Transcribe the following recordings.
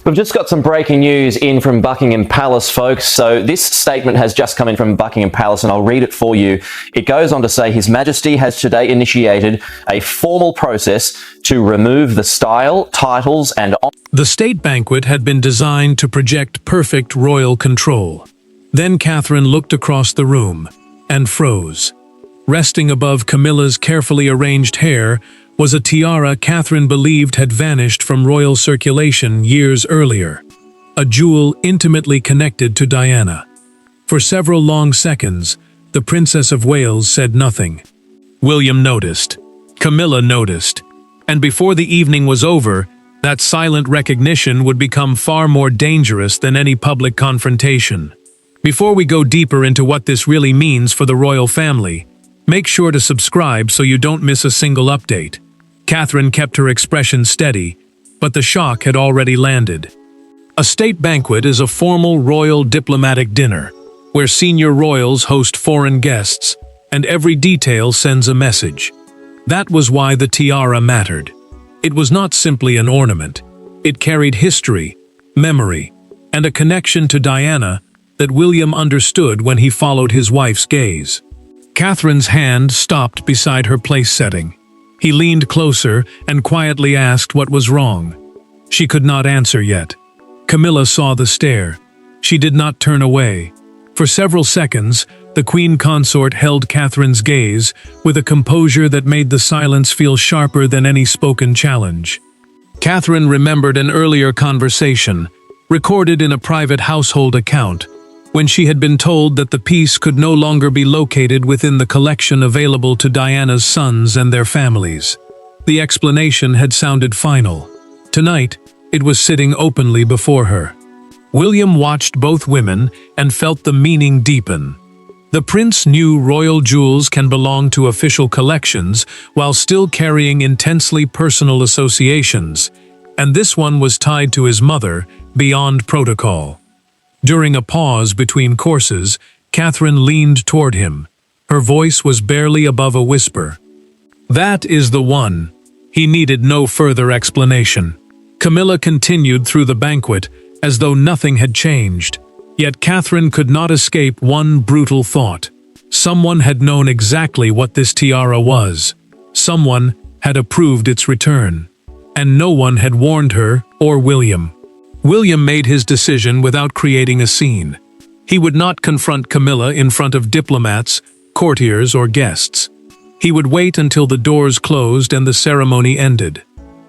We've just got some breaking news in from Buckingham Palace, folks. So this statement has just come in from Buckingham Palace, and I'll read it for you. It goes on to say, His Majesty has today initiated a formal process to remove the style, titles, and... The state banquet had been designed to project perfect royal control. Then Catherine looked across the room and froze. Resting above Camilla's carefully arranged hair was a tiara Catherine believed had vanished from royal circulation years earlier, a jewel intimately connected to Diana. For several long seconds, the Princess of Wales said nothing. William noticed. Camilla noticed. And before the evening was over, that silent recognition would become far more dangerous than any public confrontation. Before we go deeper into what this really means for the royal family, make sure to subscribe so you don't miss a single update. Catherine kept her expression steady, but the shock had already landed. A state banquet is a formal royal diplomatic dinner, where senior royals host foreign guests, and every detail sends a message. That was why the tiara mattered. It was not simply an ornament. It carried history, memory, and a connection to Diana that William understood when he followed his wife's gaze. Catherine's hand stopped beside her place setting. He leaned closer and quietly asked what was wrong. She could not answer yet. Camilla saw the stare. She did not turn away. For several seconds, the queen consort held Catherine's gaze with a composure that made the silence feel sharper than any spoken challenge. Catherine remembered an earlier conversation, recorded in a private household account, when she had been told that the piece could no longer be located within the collection available to Diana's sons and their families. The explanation had sounded final. Tonight, it was sitting openly before her. William watched both women and felt the meaning deepen. The prince knew royal jewels can belong to official collections while still carrying intensely personal associations, and this one was tied to his mother beyond protocol. During a pause between courses, Catherine leaned toward him. Her voice was barely above a whisper. "That is the one." He needed no further explanation. Camilla continued through the banquet as though nothing had changed. Yet Catherine could not escape one brutal thought. Someone had known exactly what this tiara was. Someone had approved its return. And no one had warned her or William. William made his decision without creating a scene. He would not confront Camilla in front of diplomats, courtiers, or guests. He would wait until the doors closed and the ceremony ended.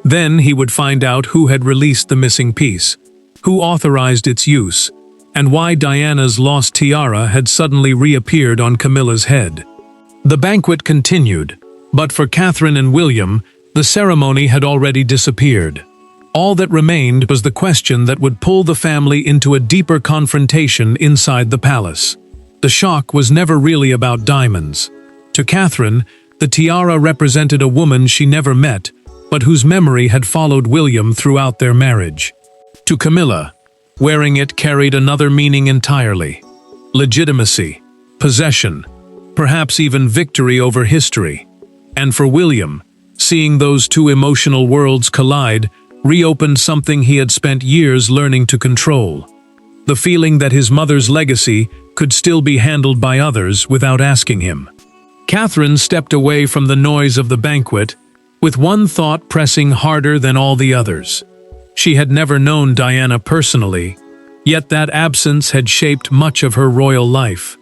Then he would find out who had released the missing piece, who authorized its use, and why Diana's lost tiara had suddenly reappeared on Camilla's head. The banquet continued, but for Catherine and William, the ceremony had already disappeared. All that remained was the question that would pull the family into a deeper confrontation inside the palace. The shock was never really about diamonds. To Catherine, the tiara represented a woman she never met, but whose memory had followed William throughout their marriage. To Camilla, wearing it carried another meaning entirely: legitimacy, possession, perhaps even victory over history. And for William, seeing those two emotional worlds collide reopened something he had spent years learning to control: the feeling that his mother's legacy could still be handled by others without asking him. Catherine stepped away from the noise of the banquet, with one thought pressing harder than all the others. She had never known Diana personally, yet that absence had shaped much of her royal life.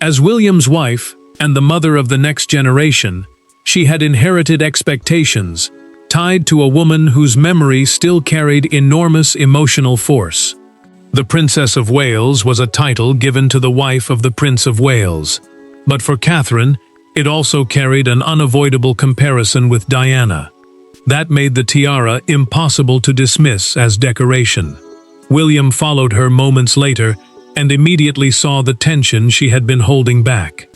As William's wife and the mother of the next generation, she had inherited expectations, tied to a woman whose memory still carried enormous emotional force. The Princess of Wales was a title given to the wife of the Prince of Wales, but for Catherine, it also carried an unavoidable comparison with Diana. That made the tiara impossible to dismiss as decoration. William followed her moments later and immediately saw the tension she had been holding back.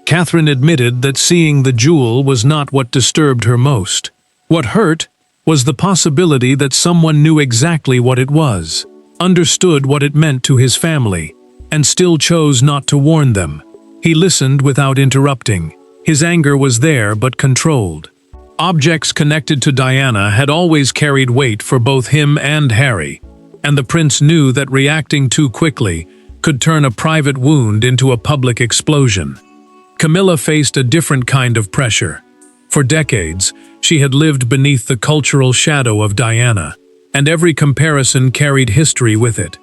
Catherine admitted that seeing the jewel was not what disturbed her most. What hurt was the possibility that someone knew exactly what it was, understood what it meant to his family, and still chose not to warn them. He listened without interrupting. His anger was there but controlled. Objects connected to Diana had always carried weight for both him and Harry, and the prince knew that reacting too quickly could turn a private wound into a public explosion. Camilla faced a different kind of pressure. For decades, she had lived beneath the cultural shadow of Diana, and every comparison carried history with it.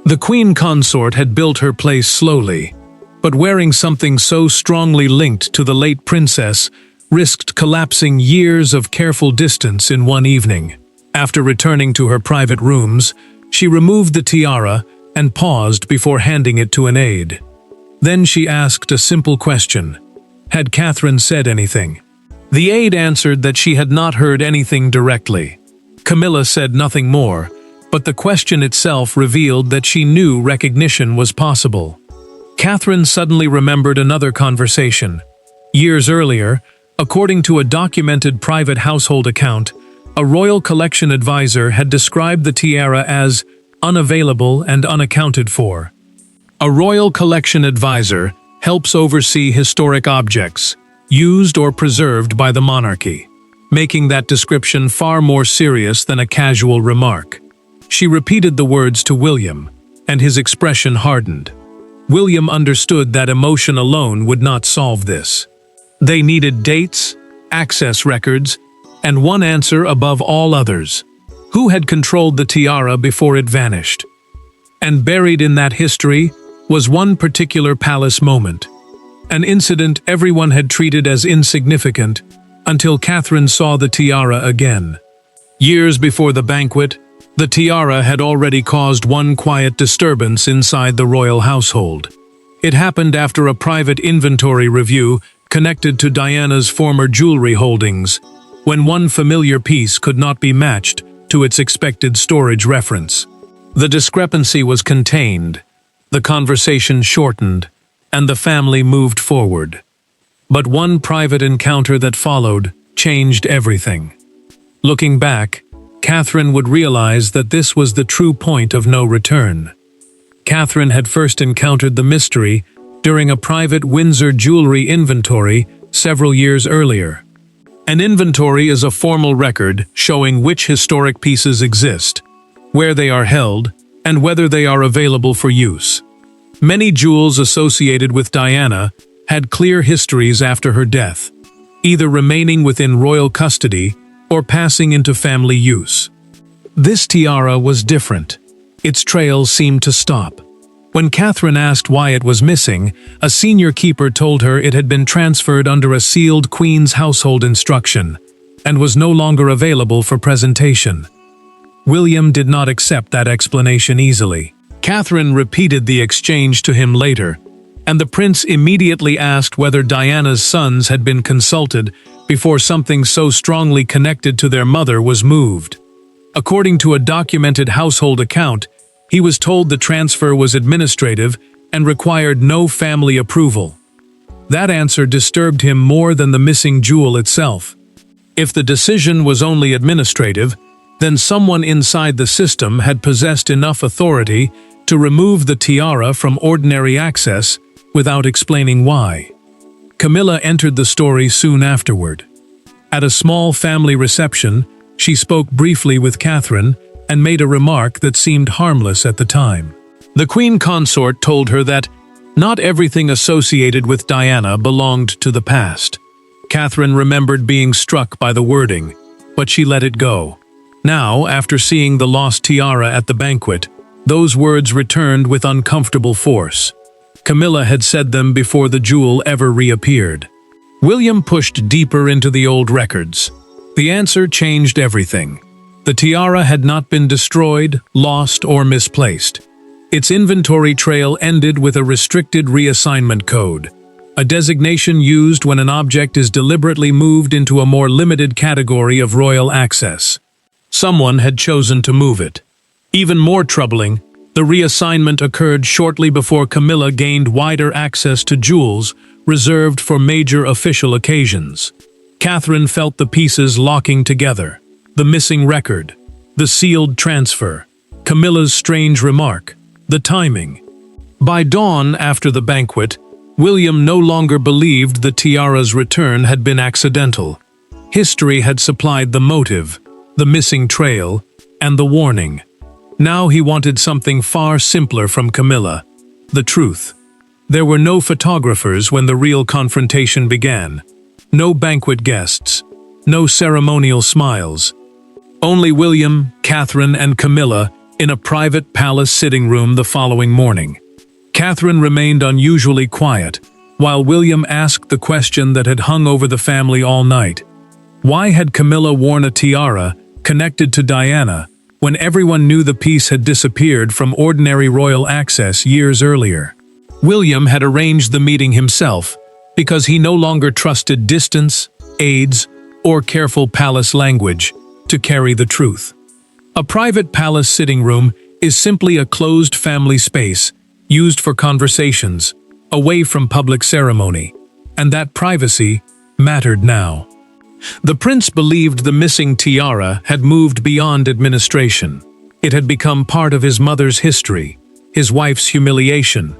The queen consort had built her place slowly, but wearing something so strongly linked to the late princess risked collapsing years of careful distance in one evening. After returning to her private rooms, she removed the tiara and paused before handing it to an aide. Then she asked a simple question. Had Catherine said anything? The aide answered that she had not heard anything directly. Camilla said nothing more, but the question itself revealed that she knew recognition was possible. Catherine suddenly remembered another conversation. Years earlier, according to a documented private household account, a royal collection advisor had described the tiara as unavailable and unaccounted for. A royal collection advisor helps oversee historic objects, used or preserved by the monarchy, making that description far more serious than a casual remark. She repeated the words to William, and his expression hardened. William understood that emotion alone would not solve this. They needed dates, access records, and one answer above all others. Who had controlled the tiara before it vanished? And buried in that history was one particular palace moment. An incident everyone had treated as insignificant until Catherine saw the tiara again. Years before the banquet, the tiara had already caused one quiet disturbance inside the royal household. It happened after a private inventory review connected to Diana's former jewelry holdings, when one familiar piece could not be matched to its expected storage reference. The discrepancy was contained, the conversation shortened, and the family moved forward. But one private encounter that followed changed everything. Looking back, Catherine would realize that this was the true point of no return. Catherine had first encountered the mystery during a private Windsor jewelry inventory several years earlier. An inventory is a formal record showing which historic pieces exist, where they are held, and whether they are available for use. Many jewels associated with Diana had clear histories after her death, either remaining within royal custody or passing into family use. This tiara was different. Its trail seemed to stop. When Catherine asked why it was missing, a senior keeper told her it had been transferred under a sealed Queen's household instruction and was no longer available for presentation. William did not accept that explanation easily. Catherine repeated the exchange to him later, and the prince immediately asked whether Diana's sons had been consulted before something so strongly connected to their mother was moved. According to a documented household account, he was told the transfer was administrative and required no family approval. That answer disturbed him more than the missing jewel itself. If the decision was only administrative, then someone inside the system had possessed enough authority to remove the tiara from ordinary access without explaining why. Camilla entered the story soon afterward. At a small family reception, she spoke briefly with Catherine and made a remark that seemed harmless at the time. The queen consort told her that not everything associated with Diana belonged to the past. Catherine remembered being struck by the wording, but she let it go. Now, after seeing the lost tiara at the banquet, those words returned with uncomfortable force. Camilla had said them before the jewel ever reappeared. William pushed deeper into the old records. The answer changed everything. The tiara had not been destroyed, lost, or misplaced. Its inventory trail ended with a restricted reassignment code, a designation used when an object is deliberately moved into a more limited category of royal access. Someone had chosen to move it. Even more troubling, the reassignment occurred shortly before Camilla gained wider access to jewels reserved for major official occasions. Catherine felt the pieces locking together. The missing record, the sealed transfer, Camilla's strange remark, the timing. By dawn after the banquet, William no longer believed the tiara's return had been accidental. History had supplied the motive, the missing trail, and the warning. Now he wanted something far simpler from Camilla: the truth. There were no photographers when the real confrontation began. No banquet guests. No ceremonial smiles. Only William, Catherine, and Camilla in a private palace sitting room the following morning. Catherine remained unusually quiet, while William asked the question that had hung over the family all night. Why had Camilla worn a tiara connected to Diana when everyone knew the piece had disappeared from ordinary royal access years earlier? William had arranged the meeting himself because he no longer trusted distance, aides, or careful palace language to carry the truth. A private palace sitting room is simply a closed family space used for conversations, away from public ceremony, and that privacy mattered now. The prince believed the missing tiara had moved beyond administration. It had become part of his mother's history, his wife's humiliation,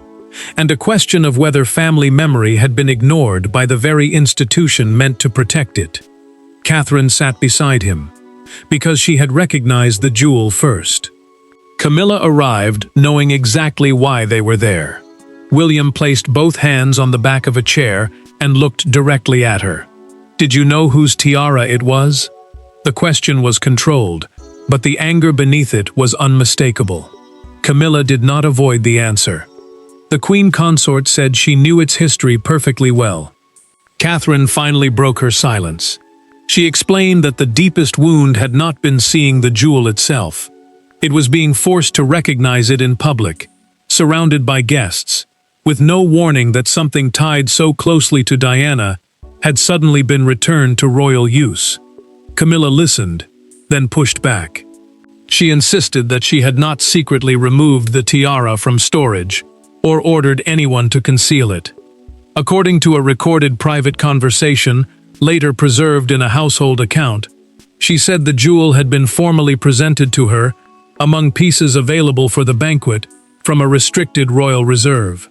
and a question of whether family memory had been ignored by the very institution meant to protect it. Catherine sat beside him, because she had recognized the jewel first. Camilla arrived knowing exactly why they were there. William placed both hands on the back of a chair and looked directly at her. "Did you know whose tiara it was?" The question was controlled, but the anger beneath it was unmistakable. Camilla did not avoid the answer. The queen consort said she knew its history perfectly well. Catherine finally broke her silence. She explained that the deepest wound had not been seeing the jewel itself. It was being forced to recognize it in public, surrounded by guests, with no warning that something tied so closely to Diana had suddenly been returned to royal use. Camilla listened, then pushed back. She insisted that she had not secretly removed the tiara from storage or ordered anyone to conceal it. According to a recorded private conversation, later preserved in a household account, she said the jewel had been formally presented to her among pieces available for the banquet from a restricted royal reserve.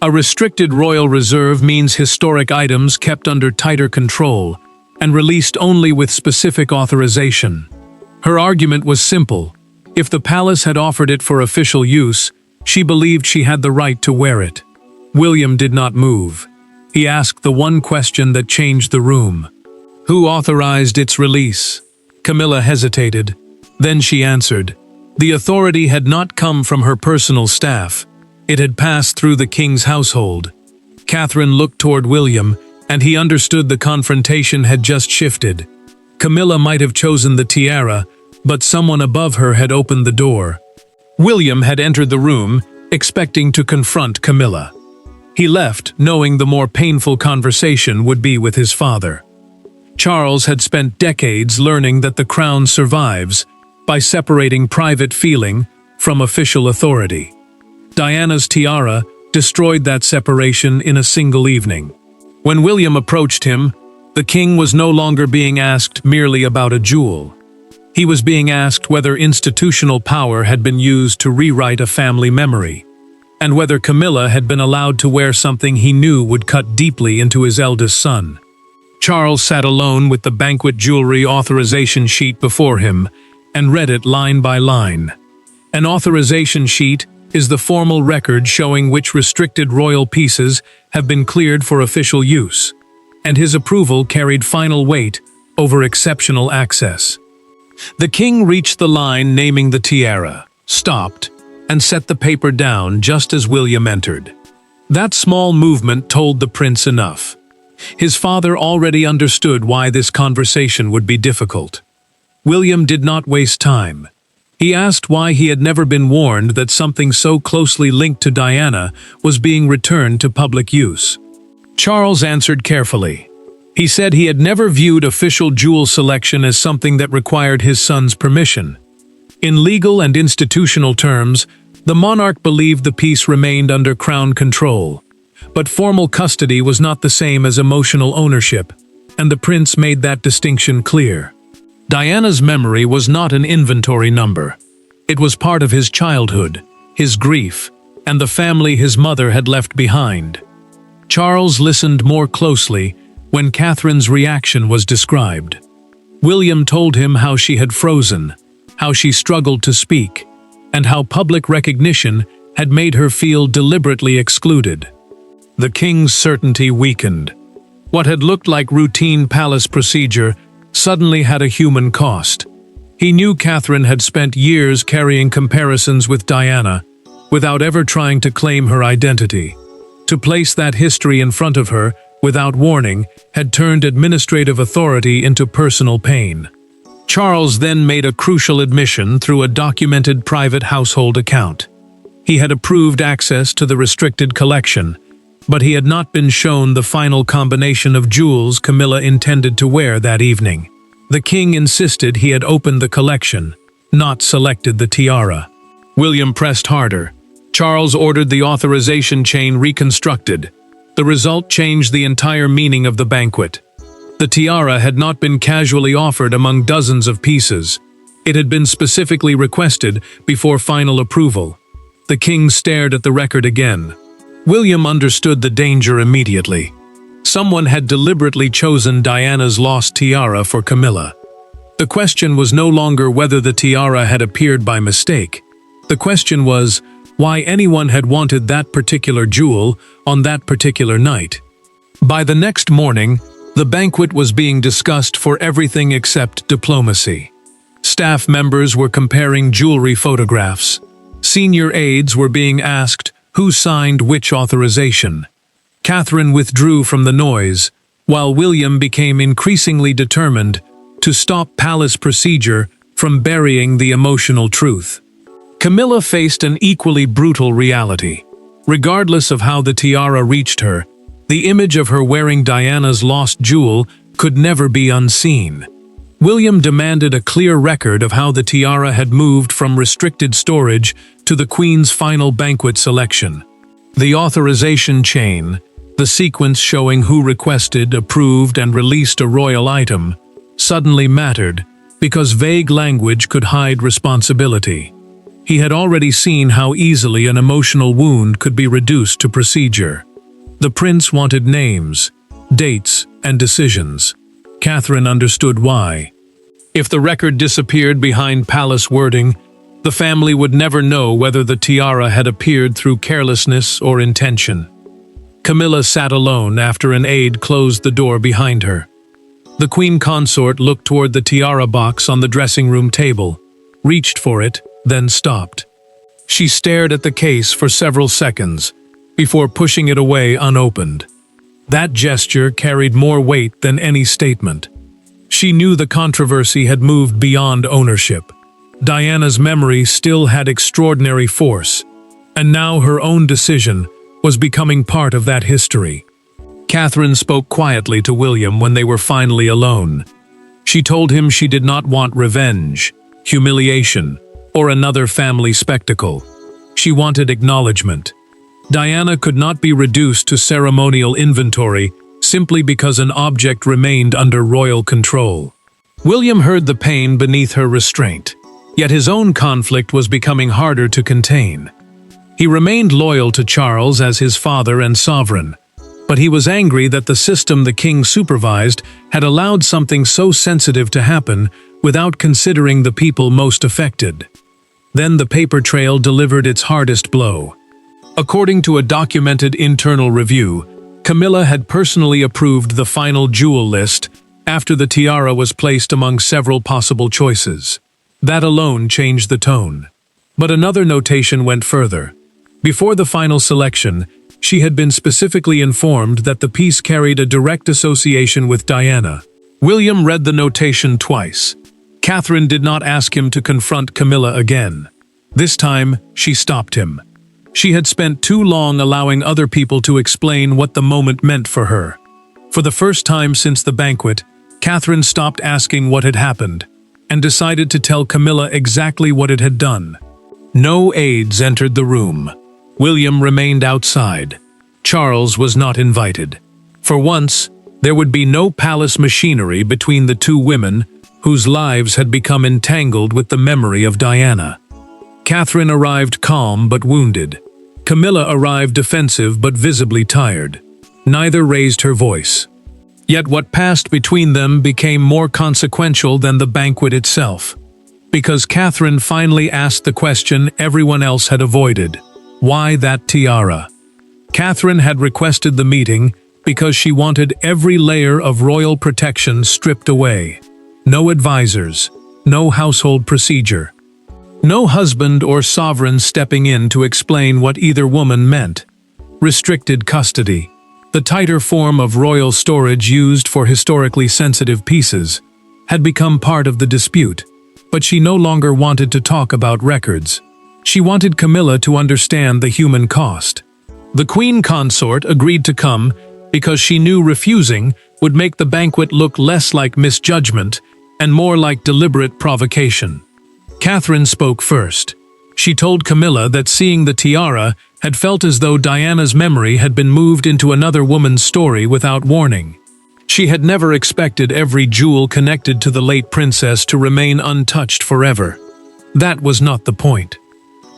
A restricted royal reserve means historic items kept under tighter control and released only with specific authorization. Her argument was simple. If the palace had offered it for official use, she believed she had the right to wear it. William did not move. He asked the one question that changed the room. Who authorized its release? Camilla hesitated. Then she answered. The authority had not come from her personal staff. It had passed through the king's household. Catherine looked toward William, and he understood the confrontation had just shifted. Camilla might have chosen the tiara, but someone above her had opened the door. William had entered the room, expecting to confront Camilla. He left, knowing the more painful conversation would be with his father. Charles had spent decades learning that the crown survives by separating private feeling from official authority. Diana's tiara destroyed that separation in a single evening. When William approached him, the king was no longer being asked merely about a jewel. He was being asked whether institutional power had been used to rewrite a family memory, and whether Camilla had been allowed to wear something he knew would cut deeply into his eldest son. Charles sat alone with the banquet jewelry authorization sheet before him and read it line by line. An authorization sheet is the formal record showing which restricted royal pieces have been cleared for official use, and his approval carried final weight over exceptional access. The king reached the line naming the tiara, stopped, and set the paper down just as William entered. That small movement told the prince enough. His father already understood why this conversation would be difficult. William did not waste time. He asked why he had never been warned that something so closely linked to Diana was being returned to public use. Charles answered carefully. He said he had never viewed official jewel selection as something that required his son's permission. In legal and institutional terms, the monarch believed the piece remained under crown control. But formal custody was not the same as emotional ownership, and the prince made that distinction clear. Diana's memory was not an inventory number. It was part of his childhood, his grief, and the family his mother had left behind. Charles listened more closely when Catherine's reaction was described. William told him how she had frozen, how she struggled to speak, and how public recognition had made her feel deliberately excluded. The king's certainty weakened. What had looked like routine palace procedure suddenly had a human cost. He knew Catherine had spent years carrying comparisons with Diana, without ever trying to claim her identity. To place that history in front of her, without warning, had turned administrative authority into personal pain. Charles then made a crucial admission through a documented private household account. He had approved access to the restricted collection, but he had not been shown the final combination of jewels Camilla intended to wear that evening. The king insisted he had opened the collection, not selected the tiara. William pressed harder. Charles ordered the authorization chain reconstructed. The result changed the entire meaning of the banquet. The tiara had not been casually offered among dozens of pieces. It had been specifically requested before final approval. The king stared at the record again. William understood the danger immediately. Someone had deliberately chosen Diana's lost tiara for Camilla. The question was no longer whether the tiara had appeared by mistake. The question was why anyone had wanted that particular jewel on that particular night. By the next morning, the banquet was being discussed for everything except diplomacy. Staff members were comparing jewelry photographs. Senior aides were being asked who signed which authorization. Catherine withdrew from the noise, while William became increasingly determined to stop palace procedure from burying the emotional truth. Camilla faced an equally brutal reality. Regardless of how the tiara reached her, the image of her wearing Diana's lost jewel could never be unseen. William demanded a clear record of how the tiara had moved from restricted storage to the Queen's final banquet selection. The authorization chain, the sequence showing who requested, approved, and released a royal item, suddenly mattered because vague language could hide responsibility. He had already seen how easily an emotional wound could be reduced to procedure. The prince wanted names, dates, and decisions. Catherine understood why. If the record disappeared behind palace wording, the family would never know whether the tiara had appeared through carelessness or intention. Camilla sat alone after an aide closed the door behind her. The queen consort looked toward the tiara box on the dressing room table, reached for it, then stopped. She stared at the case for several seconds, before pushing it away unopened. That gesture carried more weight than any statement. She knew the controversy had moved beyond ownership. Diana's memory still had extraordinary force, and now her own decision was becoming part of that history. Catherine spoke quietly to William when they were finally alone. She told him she did not want revenge, humiliation, or another family spectacle. She wanted acknowledgement. Diana could not be reduced to ceremonial inventory simply because an object remained under royal control. William heard the pain beneath her restraint, yet his own conflict was becoming harder to contain. He remained loyal to Charles as his father and sovereign, but he was angry that the system the king supervised had allowed something so sensitive to happen without considering the people most affected. Then the paper trail delivered its hardest blow. According to a documented internal review, Camilla had personally approved the final jewel list after the tiara was placed among several possible choices. That alone changed the tone. But another notation went further. Before the final selection, she had been specifically informed that the piece carried a direct association with Diana. William read the notation twice. Catherine did not ask him to confront Camilla again. This time, she stopped him. She had spent too long allowing other people to explain what the moment meant for her. For the first time since the banquet, Catherine stopped asking what had happened, and decided to tell Camilla exactly what it had done. No aides entered the room. William remained outside. Charles was not invited. For once, there would be no palace machinery between the two women whose lives had become entangled with the memory of Diana. Catherine arrived calm but wounded. Camilla arrived defensive but visibly tired. Neither raised her voice. Yet what passed between them became more consequential than the banquet itself. because Catherine finally asked the question everyone else had avoided. Why that tiara? Catherine had requested the meeting because she wanted every layer of royal protection stripped away. No advisors, no household procedure. No husband or sovereign stepping in to explain what either woman meant. Restricted custody, the tighter form of royal storage used for historically sensitive pieces, had become part of the dispute, but she no longer wanted to talk about records. She wanted Camilla to understand the human cost. The queen consort agreed to come because she knew refusing would make the banquet look less like misjudgment and more like deliberate provocation. Catherine spoke first. She told Camilla that seeing the tiara had felt as though Diana's memory had been moved into another woman's story without warning. She had never expected every jewel connected to the late princess to remain untouched forever. That was not the point.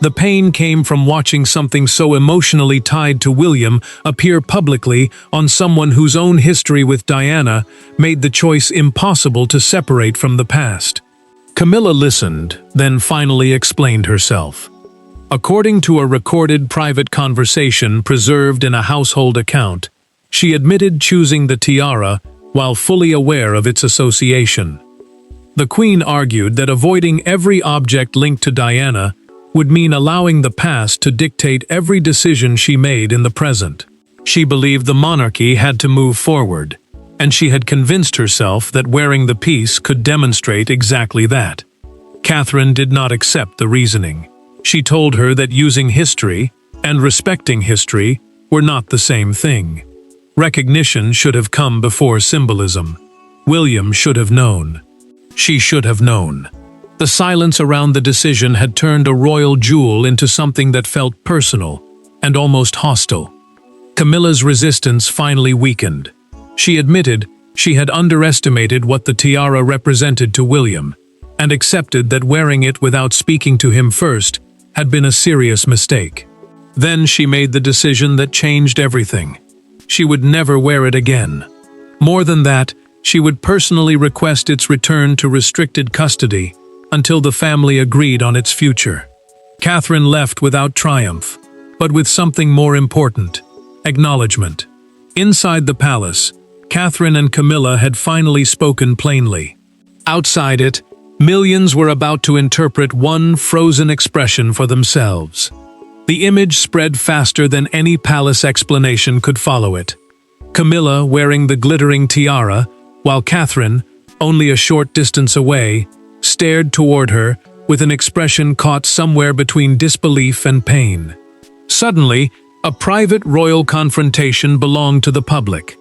The pain came from watching something so emotionally tied to William appear publicly on someone whose own history with Diana made the choice impossible to separate from the past. Camilla listened, then finally explained herself. According to a recorded private conversation preserved in a household account, she admitted choosing the tiara while fully aware of its association. The queen argued that avoiding every object linked to Diana would mean allowing the past to dictate every decision she made in the present. She believed the monarchy had to move forward, and she had convinced herself that wearing the piece could demonstrate exactly that. Catherine did not accept the reasoning. She told her that using history and respecting history were not the same thing. Recognition should have come before symbolism. William should have known. She should have known. The silence around the decision had turned a royal jewel into something that felt personal and almost hostile. Camilla's resistance finally weakened. She admitted she had underestimated what the tiara represented to William, and accepted that wearing it without speaking to him first had been a serious mistake. Then she made the decision that changed everything. She would never wear it again. More than that, she would personally request its return to restricted custody until the family agreed on its future. Catherine left without triumph, but with something more important: acknowledgement. Inside the palace, Catherine and Camilla had finally spoken plainly. Outside it, millions were about to interpret one frozen expression for themselves. The image spread faster than any palace explanation could follow it. Camilla wearing the glittering tiara, while Catherine, only a short distance away, stared toward her with an expression caught somewhere between disbelief and pain. Suddenly, a private royal confrontation belonged to the public.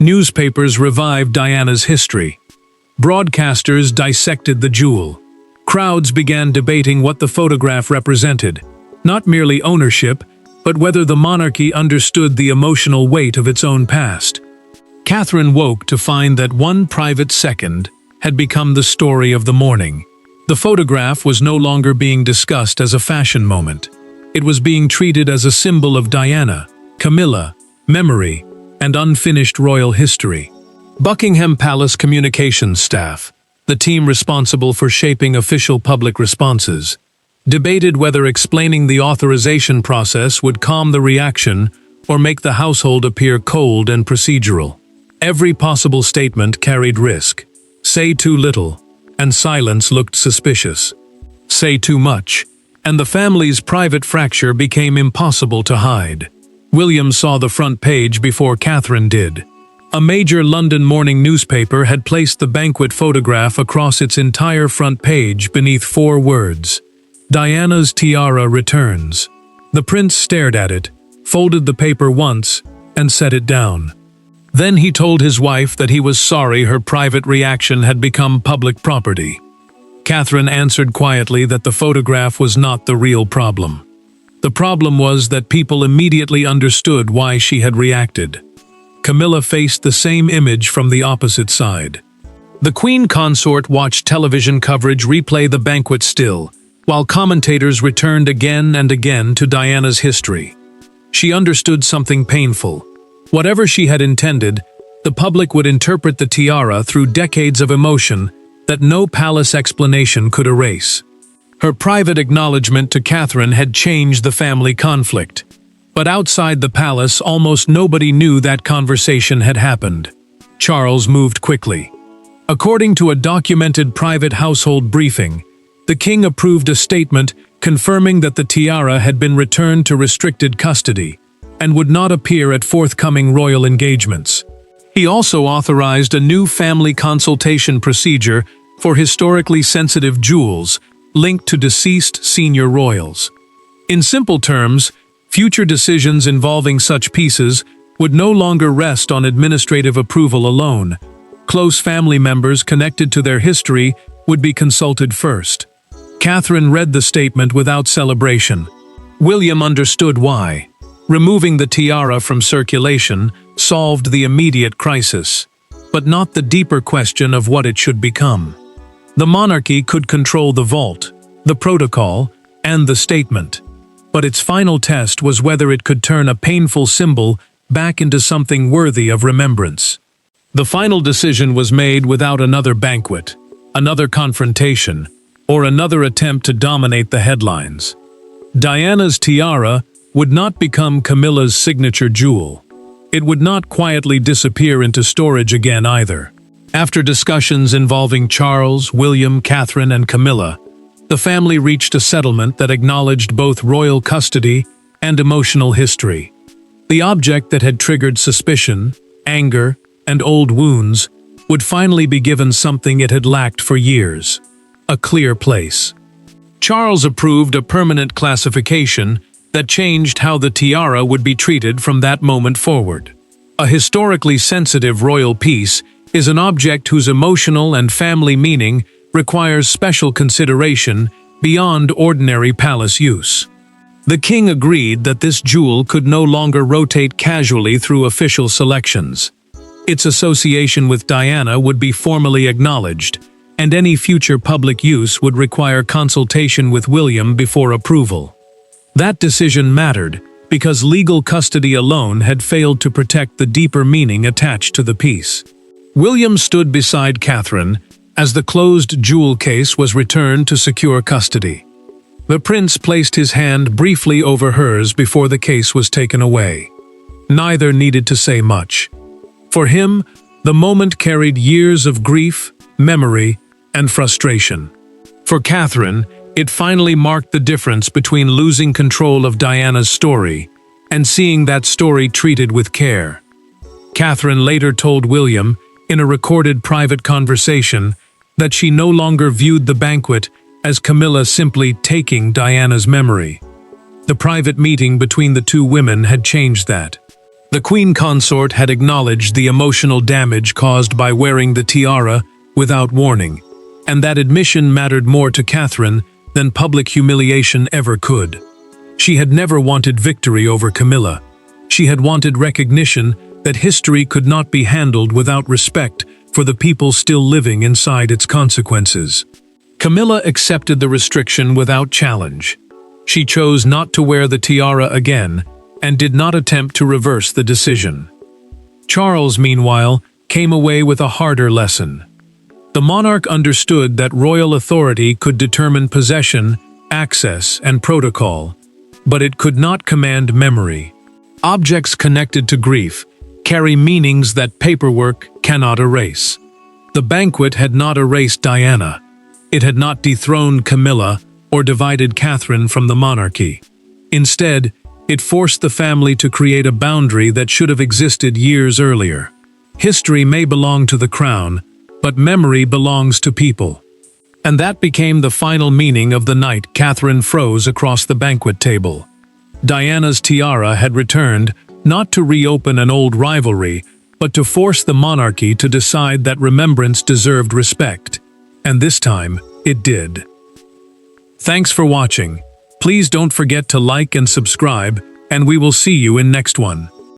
Newspapers revived Diana's history. Broadcasters dissected the jewel. Crowds began debating what the photograph represented, not merely ownership, but whether the monarchy understood the emotional weight of its own past. Catherine woke to find that one private second had become the story of the morning. The photograph was no longer being discussed as a fashion moment. It was being treated as a symbol of Diana, Camilla, memory, and unfinished royal history. Buckingham Palace communications staff, the team responsible for shaping official public responses, debated whether explaining the authorization process would calm the reaction or make the household appear cold and procedural. Every possible statement carried risk. Say too little, and silence looked suspicious. Say too much, and the family's private fracture became impossible to hide. William saw the front page before Catherine did. A major London morning newspaper had placed the banquet photograph across its entire front page beneath 4 words: Diana's tiara returns. The prince stared at it, folded the paper once, and set it down. Then he told his wife that he was sorry her private reaction had become public property. Catherine answered quietly that the photograph was not the real problem. The problem was that people immediately understood why she had reacted. Camilla faced the same image from the opposite side. The queen consort watched television coverage replay the banquet still, while commentators returned again and again to Diana's history. She understood something painful. Whatever she had intended, the public would interpret the tiara through decades of emotion that no palace explanation could erase. Her private acknowledgement to Catherine had changed the family conflict. But outside the palace, almost nobody knew that conversation had happened. Charles moved quickly. According to a documented private household briefing, the king approved a statement confirming that the tiara had been returned to restricted custody and would not appear at forthcoming royal engagements. He also authorized a new family consultation procedure for historically sensitive jewels linked to deceased senior royals. In simple terms, future decisions involving such pieces would no longer rest on administrative approval alone. Close family members connected to their history would be consulted first. Catherine read the statement without celebration. William understood why. Removing the tiara from circulation solved the immediate crisis, but not the deeper question of what it should become. The monarchy could control the vault, the protocol, and the statement, but its final test was whether it could turn a painful symbol back into something worthy of remembrance. The final decision was made without another banquet, another confrontation, or another attempt to dominate the headlines. Diana's tiara would not become Camilla's signature jewel. It would not quietly disappear into storage again either. After discussions involving Charles, William, Catherine, and Camilla, the family reached a settlement that acknowledged both royal custody and emotional history. The object that had triggered suspicion, anger, and old wounds would finally be given something it had lacked for years: a clear place. Charles approved a permanent classification that changed how the tiara would be treated from that moment forward. A historically sensitive royal piece is an object whose emotional and family meaning requires special consideration beyond ordinary palace use. The king agreed that this jewel could no longer rotate casually through official selections. Its association with Diana would be formally acknowledged, and any future public use would require consultation with William before approval. That decision mattered because legal custody alone had failed to protect the deeper meaning attached to the piece. William stood beside Catherine as the closed jewel case was returned to secure custody. The prince placed his hand briefly over hers before the case was taken away. Neither needed to say much. For him, the moment carried years of grief, memory, and frustration. For Catherine, it finally marked the difference between losing control of Diana's story and seeing that story treated with care. Catherine later told William, in a recorded private conversation, that she no longer viewed the banquet as Camilla simply taking Diana's memory. The private meeting between the two women had changed that. The queen consort had acknowledged the emotional damage caused by wearing the tiara without warning, and that admission mattered more to Catherine than public humiliation ever could. She had never wanted victory over Camilla. She had wanted recognition that history could not be handled without respect for the people still living inside its consequences. Camilla accepted the restriction without challenge. She chose not to wear the tiara again and did not attempt to reverse the decision. Charles, meanwhile, came away with a harder lesson. The monarch understood that royal authority could determine possession, access, and protocol, but it could not command memory. Objects connected to grief carry meanings that paperwork cannot erase. The banquet had not erased Diana. It had not dethroned Camilla or divided Catherine from the monarchy. Instead, it forced the family to create a boundary that should have existed years earlier. History may belong to the crown, but memory belongs to people. And that became the final meaning of the night Catherine froze across the banquet table. Diana's tiara had returned, not to reopen an old rivalry, but to force the monarchy to decide that remembrance deserved respect. And this time, it did. Thanks for watching. Please don't forget to like and subscribe, and we will see you in next one.